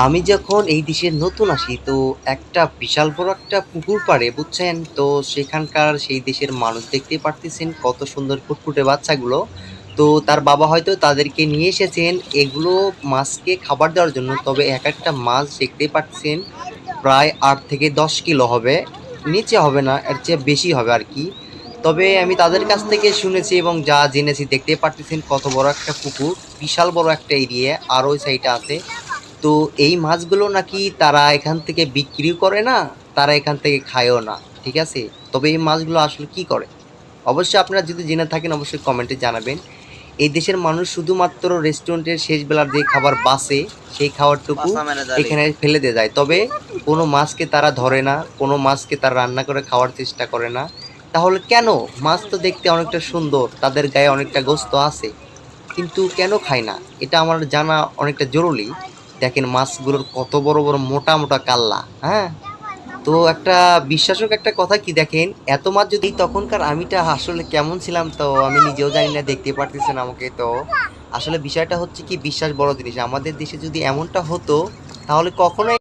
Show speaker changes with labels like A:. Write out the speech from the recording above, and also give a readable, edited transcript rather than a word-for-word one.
A: আমি যখন এই দেশে নতুন আসি তো একটা বিশাল বড় একটা পুকুর পাড়ে বুঝছেন তো সেখানকার সেই দেশের মানুষ দেখতেই পারতেছেন কত সুন্দর ফুটফুটে বাচ্চাগুলো। তো তার বাবা হয়তো তাদেরকে নিয়ে এসেছেন এগুলো মাছকে খাবার দেওয়ার জন্য। তবে এক একটা মাছ দেখতেই পাচ্ছেন প্রায় 8 থেকে 10 কিলো হবে, নিচে হবে না, এর চেয়ে বেশি হবে আর কি। তবে আমি তাদের কাছ থেকে শুনেছি এবং যা জেনেছি দেখতেই পারতেছেন কত বড় একটা পুকুর, বিশাল বড় একটা এরিয়া আর ওই সাইডে আছে। তো এই মাছগুলো নাকি তারা এখান থেকে বিক্রিও করে না, তারা এখান থেকে খায়ও না। ঠিক আছে, তবে এই মাছগুলো আসলে কি করে অবশ্যই আপনারা যদি জেনে থাকেন অবশ্যই কমেন্টে জানাবেন। এই দেশের মানুষ শুধুমাত্র রেস্টুরেন্টের শেষ বেলার যে খাবার বাঁচে সেই খাবারটুকু এখানে ফেলে দিয়ে যায়। তবে কোনো মাছকে তারা ধরে না, কোনো মাছকে তারা রান্না করে খাওয়ার চেষ্টা করে না। তাহলে কেন? মাছ তো দেখতে অনেকটা সুন্দর, তাদের গায়ে অনেকটা গোস্ত আছে, কিন্তু কেন খায় না এটা আমার জানা অনেকটা জরুরি। দেখেন মাছগুলোর কত বড় বড় মোটা মোটা কাল্লা, হ্যাঁ। তো একটা বিশ্বাসক একটা কথা কি দেখেন, এত মাছ যদি তখনকার আমিটা আসলে কেমন ছিলাম তো আমি নিজেও জানি না, দেখতে পারতেছেন আমাকে। তো আসলে বিষয়টা হচ্ছে কি, বিশ্বাস বড় জিনিস। আমাদের দেশে যদি এমনটা হতো তাহলে কখনোই